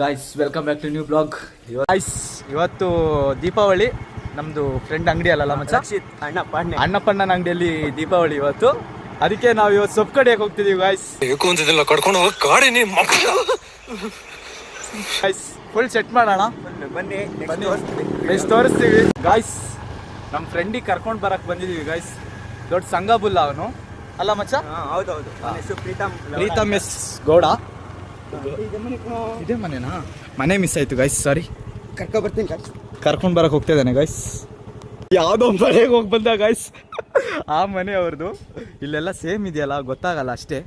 Guys welcome back to new blog. Guys ಇವತ್ತು ದೀಪಾವಳಿ. ನಮ್ದು friend ಅಂಗಡಿ ಅಲ್ಲಲ್ಲ ಮಚ್ಚ, ಅಣ್ಣಪ್ಪಣ್ಣನ ಅಂಗಡಿಯಲ್ಲಿ ದೀಪಾವಳಿ ಇವತ್ತು. ಅದಕ್ಕೆ ನಾವು ಇವತ್ತು ಸೊಪ್ಪು ಕಡಿಯಕ್ಕೆ ಹೋಗ್ತಿದೀವಿ ಗಾಯ್ಸ್. ಗಾಯ್ಸ್ ಫುಲ್ ಸೆಟ್ ಮಾಡೋಣ ಬನ್ನಿ, ಎಷ್ಟು ತೋರಿಸ್ತೀವಿ ಗಾಯ್ಸ್. ನಮ್ಮ ಫ್ರೆಂಡಿಗೆ ಕರ್ಕೊಂಡು ಬರಕ್ಕೆ ಬಂದಿದ್ದೀವಿ ಗಾಯ್ಸ್. ದೊಡ್ಡ ಸಂಘಬುಲ್ಲ ಅವನು ಅಲ್ಲ ಮಚ್ಚ? ಹೌದೌದು. ಪ್ರೀತಮ್ ಎಸ್ ಗೌಡ. ಇದೇ ಮನೆನಾ? ಮನೆ ಮಿಸ್ ಆಯ್ತು ಗಾಯ್ಸ್, ಸಾರಿ. ಕರ್ಕೊಂಡು ಬರಕ್ಕೆ ಹೋಗ್ತಾ ಇದ್ದಾನೆ ಗಾಯ್ಸ್. ಯಾವುದೋ ಮನೆಗೆ ಹೋಗಿ ಬಂದ ಗಾಯ್ಸ್, ಆ ಮನೆ ಅವ್ರದ್ದು. ಇಲ್ಲೆಲ್ಲ ಸೇಮ್ ಇದೆಯಲ್ಲ, ಗೊತ್ತಾಗಲ್ಲ ಅಷ್ಟೇ.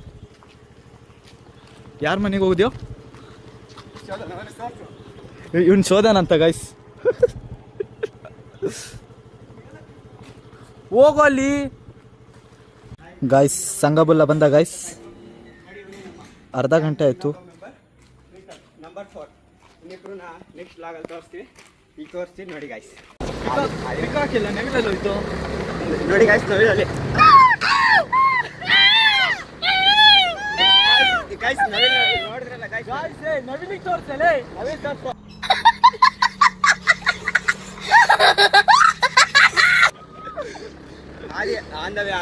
ಯಾರ ಮನೆಗೆ ಹೋಗಿದ್ಯೋ? ಇವ್ನು ಶೋಧನಂತ ಗಾಯ್ಸ್. ಹೋಗೋ ಅಲ್ಲಿ ಗಾಯ್ಸ್. ಸಂಘಬುಲ್ಲ ಬಂದ ಗಾಯ್ಸ್, ಅರ್ಧ ಗಂಟೆ ಆಯ್ತು. ನಂಬರ್ 4 ನೆಕ್ಸ್ಟ್ ಲಾಗ್ ಅಲ್ಲಿ ತೋರಿಸ್ತೀವಿ. ಈಗ ತೋರಿಸ್ತೀವಿ ನೋಡಿ ಗಾಯ್ಸ್. ಹಾಕಿಲ್ಲ ನೆಗಲಲ್ಲಿ ಹೋಯ್ತು ನೋಡಿ ಗಾಯ್ಸ್. ನವಿಲಲ್ಲಿ ಗಾಯ್ಸ್ ನೋಡಿದ್ರಲ್ಲ ಗಾಯ್ಸ್. ನವಿಲಿಗೆ ತೋರಿಸಲೇ, ನವಿಲ್ ತೋರಿಸು.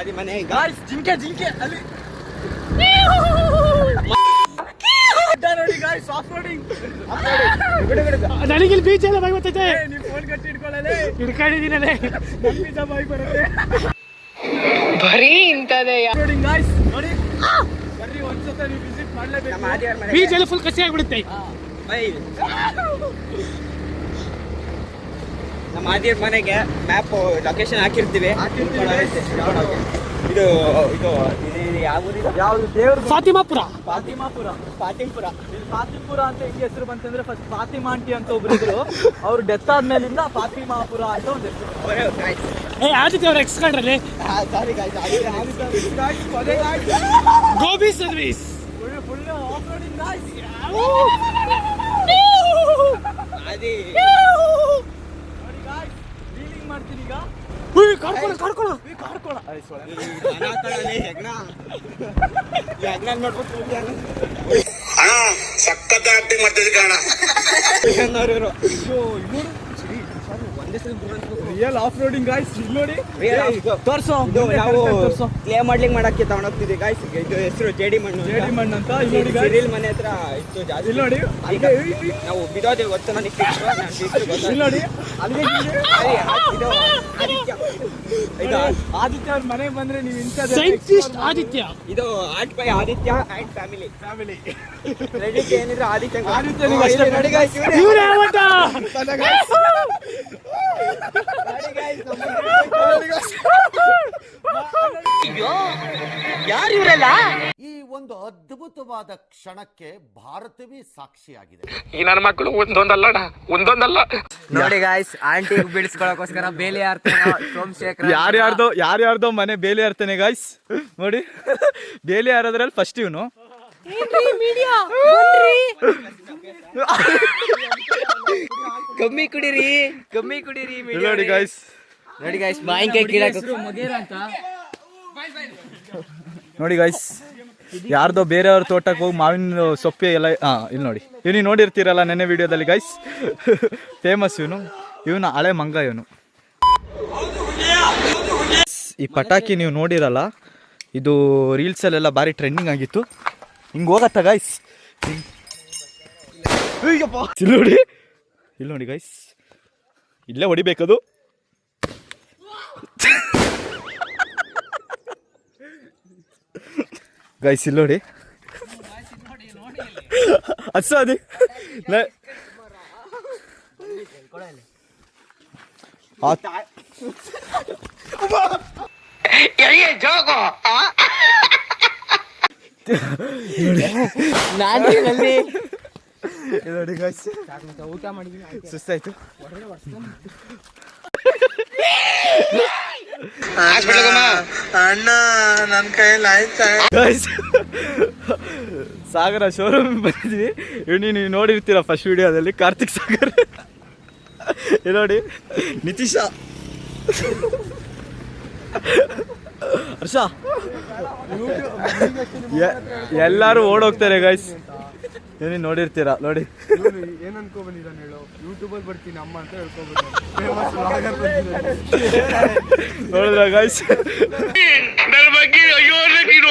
ಆದಿ ಮನೆ ಗಾಯ್ಸ್. ಜಿಂಕೆ ಅಲ್ಲಿ ನೋಡಿ ಗಾಯ್ಸ್. ಆಫ್ ರೋಡಿಂಗ್ ನನಗೆ ಬೀಚ್ ಎಲ್ಲ ಬಾಯ್ ಬರ್ತೈತೆ. ನೀವು ಫೋನ್ ಕಟ್ಟಿ ಹಿಡ್ಕೊಳ್ಳಲೇ, ಹಿಡ್ಕೊಂಡಿದ್ದೀನಲ್ಲೇ. ನನ್ನ ಬೀಚ ಬಾಯ್ ಬರುತ್ತೆ ಬರೀ ಇಂಥದೇ ರೋಡಿಂಗ್ ಗಾಯ್ಸ್. ನೋಡಿ ಬರ್ರಿ, ಒಂದ್ಸತ ನೀವು ವಿಸಿಟ್ ಮಾಡ್ಲೇಬೇಕು. ಬೀಚ್ ಎಲ್ಲ ಫುಲ್ ಕಸಿ ಆಗ್ಬಿಡುತ್ತೆ. ನಮ್ಮ ಆದಿಯವ್ರ ಮನೆಗೆ ಮ್ಯಾಪ್ ಲೊಕೇಶನ್ ಹಾಕಿರ್ತೀವಿ. ಇದು ಇದು ಯಾವ್ದು ದೇವ್ರ? ಫಾತಿಮಾಪುರ. ಫಾತಿಮಾಪುರ ಇಲ್ಲಿ ಫಾತಿಮಪುರ ಅಂತ ಹೆಂಗೆ ಹೆಸರು ಬಂತಂದ್ರೆ, ಫಸ್ಟ್ ಫಾತಿಮಾ ಆಂಟಿ ಅಂತ ಒಬ್ರು ಇದ್ರು. ಅವ್ರು ಡೆತ್ ಆದ್ಮೇಲಿಂದ ಫಾತಿಮಾಪುರ ಅಂತ ಒಂದು ಹೆಸರು. ಆದಿತ್ಯ ಅವ್ರ ಎಕ್ಸ್ ಕಂಡ್ರಲ್ಲಿ ಗೋಬಿ service full off roading guys. Adi ನೋಡಿ ಗಾಯ್ಸ್, ಡೀಲಿಂಗ್ ಮಾಡ್ತೀನಿ ಈಗ. ಕರ್ಕೊಳ್ಳ ಸಖತ್ ಆಕ್ಟಿಂಗ್ ಮಾಡ್ತಿದ್ದೆ ಕಾರಣ. Real of roading guys. ಇಲ್ಲಿ ನೋಡಿ, ತೋರ್ಸೋ. ನಾವು ಕ್ಲೇ ಮಾಡ್ಲಿಂಗ್ ಮಾಡಕ್ಕೆ ತಗೊಂಡೋಗ್ತಿದ್ವಿ ಗಾಯ್ಸ್. ಇದು ಹೆಸರು ಜೇಡಿ ಮಣ್ಣು ಅಂತ. ಇಲ್ಲಿ ನೋಡಿ ಗಾಯ್ಸ್, ಸಿರಿಲ್ ಮನೆ ಹತ್ರ ಇತ್ತು ಜಾಸ್ತಿ. ಇಲ್ಲಿ ನೋಡಿ, ನಾವು ಬಿಡೋದೇ ಗೊತ್ತು ನನಗೆ. ಇಲ್ಲಿ ನೋಡಿ, ಇದು ಆದಿತ್ಯ ಅವ್ರ ಮನೆಗೆ ಬಂದ್ರೆ ನೀವು ಇಂಥದ್ದು ಸೈಂಟಿಸ್ಟ್ ಆದಿತ್ಯ. ಇದು art by Aditya and family. Credit ಏನಿದ್ರೆ ಆದಿತ್ಯ ನೋಡಿ ಗಾಯ್ಸ್. ಇವ್ರು ಯಾವತ್ತ ಯಾರು ಇವರೆಲ್ಲ? ಈ ಒಂದು ಅದ್ಭುತವಾದ ಕ್ಷಣಕ್ಕೆ ಭಾರತವೇ ಸಾಕ್ಷಿಯಾಗಿದೆ. ಈ ನನ್ನ ಮಕ್ಕಳು ಒಂದೊಂದಲ್ಲ ನೋಡಿ ಗಾಯ್ಸ್, ಆಂಟಿ ಬಿಡಿಸ್ಕೊಳ್ಳೋಕೋಸ್ಕರ ಬೇಲಿ ಸೋಮಶೇಖರ್ ಯಾರ್ಯಾರ್ದೋ ಮನೆ ಬೇಲಿ ಆಡ್ತಾನೆ ಗಾಯ್ಸ್. ನೋಡಿ, ಬೇಲಿ ಆರೋದ್ರಲ್ಲಿ ಫಸ್ಟ್ ಇವನು. ಕಮ್ಮಿ ಕುಡೀರಿ ನೋಡಿ ಗಾಯ್ಸ್. ನೋಡಿ ಗಾಯ್ಸ್, ಯಾರ್ದೋ ಬೇರೆಯವ್ರ ತೋಟಕ್ಕೆ ಹೋಗಿ ಮಾವಿನ ಸೊಪ್ಪೆ ಎಲ್ಲ. ಇಲ್ಲಿ ನೋಡಿ, ಇವ್ನು ನೋಡಿರ್ತೀರಲ್ಲ ನೆನ್ನೆ ವಿಡಿಯೋದಲ್ಲಿ ಗಾಯ್ಸ್. ಫೇಮಸ್ ಇವನು ಹಳೆ ಮಂಗ. ಇವನು ಈ ಪಟಾಕಿ ನೀವು ನೋಡಿರಲ್ಲ, ಇದು ರೀಲ್ಸಲ್ಲೆಲ್ಲ ಭಾರಿ ಟ್ರೆಂಡಿಂಗ್ ಆಗಿತ್ತು. ಹಿಂಗೆ ಹೋಗತ್ತ ಗಾಯ್ಸ್. ಇಲ್ಲಿ ನೋಡಿ ಗಾಯ್ಸ್, ಇಲ್ಲೇ ಹೊಡಿಬೇಕದು. ಗೈಸ್ ಇಲ್ಲಿ ನೋಡಿ, ಅದೇ ನೋಡಿ ಗೈಸ್, ಊಟ ಮಾಡಿದ್ದೀನಿ, ಸುಸ್ತಾಯ್ತು. ಅಣ್ಣ ನನ್ನ ಕೈಯಲ್ಲಿ ಆಯ್ತಾ? ಸಾಗರ ಶೋರೂಮ್ ಬಂದಿದ್ವಿ. ನೀವು ನೋಡಿರ್ತೀರ ಫಸ್ಟ್ ವಿಡಿಯೋದಲ್ಲಿ, ಕಾರ್ತಿಕ್ ಸಾಗರ್. ನೋಡಿ, ನಿತೀಶ ಹರ್ಷ ಎಲ್ಲಾರು ಓಡೋಗ್ತಾರೆ ಗೈಸ್. ಏನೇ ನೋಡಿರ್ತೀರಾ ನೋಡಿ. ಏನ್ ಅನ್ಕೊ ಬಂದಿದ್ದಾನೆ ಹೇಳು, ಯೂಟ್ಯೂಬಲ್ಲಿ ಬರ್ತೀನಿ ಅಮ್ಮ ಅಂತ ನೋಡಿದ್ರ ಗೈಸ್, ನನ್ನ ಬಗ್ಗೆ ಅಯ್ಯೋ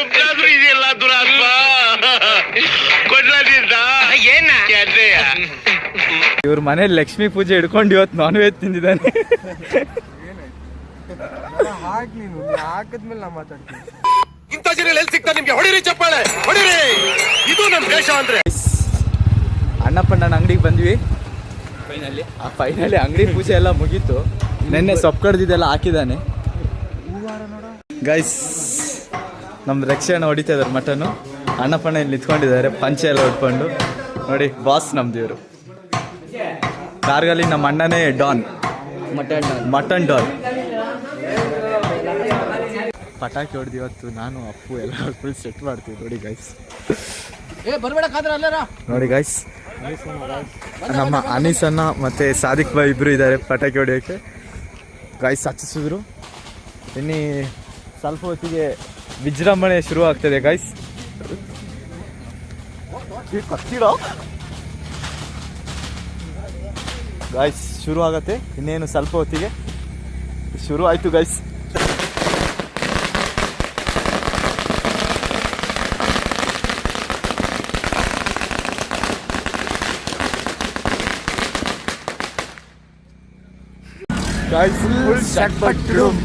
ಒಬ್ಬರಾದ್ರೂ ಇದೆಯಲ್ಲ ದುರಾತ್ಮ ಕೊಡ್ಲಾದಿಂದ ಏನ ಇವ್ರ ಮನೇಲಿ ಲಕ್ಷ್ಮೀ ಪೂಜೆ ಹಿಡ್ಕೊಂಡು ಇವತ್ತು ನಾನ್ ವೆಜ್ ತಿಂದಿದ್ದಾನೆ. ಹಾಕ್ ನೀನು ಹಾಕದ್ಮೇಲೆ ನಾ ಮಾತಾಡ್ತೀನಿ. ಇಂಥ ಜನ ಎಲ್ಲಿ ಸಿಗ್ತಾರೆ ನಿಮ್ಗೆ? ಹೊಡಿರಿ ಚಪ್ಪಾಳೆ ಹೊಡಿರಿ, ಇದು ನಮ್ಮ ದೇಶ ಅಂದ್ರೆ. ಅಣ್ಣಪ್ಪಣ್ಣನ ಅಂಗಡಿಗೆ ಬಂದ್ವಿ. ಫೈನಲಿ ಅಂಗಡಿ ಪೂಜೆ ಎಲ್ಲ ಮುಗೀತು. ನೆನ್ನೆ ಸೊಪ್ಪು ಕಡ್ದಿದ್ದೆಲ್ಲ ಹಾಕಿದ್ದಾನೆ ಗೈಸ್. ನಮ್ದು ರಕ್ಷಣೆ ಹೊಡಿತಾ ಇದಾರೆ ಮಟನ್ನು. ಅಣ್ಣಪ್ಪಣ್ಣ ಇಲ್ಲಿ ನಿಂತ್ಕೊಂಡಿದ್ದಾರೆ ಪಂಚೆ ಎಲ್ಲ ಉಟ್ಕೊಂಡು. ನೋಡಿ ಬಾಸ್ ನಮ್ದು ಇವರು. ಕಾರ್ಗಲ್ಲಿ ನಮ್ಮ ಅಣ್ಣನೇ ಡಾನ್, ಮಟನ್ ಡಾನ್. ಪಟಾಕಿ ಹೊಡೆದು ಇವತ್ತು ನಾನು ಅಪ್ಪು ಎಲ್ಲ ಫುಲ್ ಸೆಟ್ ಮಾಡ್ತೀವಿ ನೋಡಿ ಗೈಸ್. ನೋಡಿ ಗೈಸ್, ನಮ್ಮ ಅನೀಸನ್ನ ಮತ್ತೆ ಸಾದಿಕ್ ಬಾಯ್ ಇಬ್ರು ಇದ್ದಾರೆ ಪಟಾಕಿ ಹೊಡೆಯೋಕ್ಕೆ. ಗೈಸ್ ಹಚ್ಚಿಸಿದ್ರು. ಇನ್ನಿ ಸ್ವಲ್ಪ ಹೊತ್ತಿಗೆ ವಿಜೃಂಭಣೆ ಶುರು ಆಗ್ತದೆ ಗೈಸ್. ಗೈಸ್ ಶುರು ಆಗತ್ತೆ ಇನ್ನೇನು ಸ್ವಲ್ಪ ಹೊತ್ತಿಗೆ. ಶುರು ಆಯ್ತು guys. Guys, full shut but room.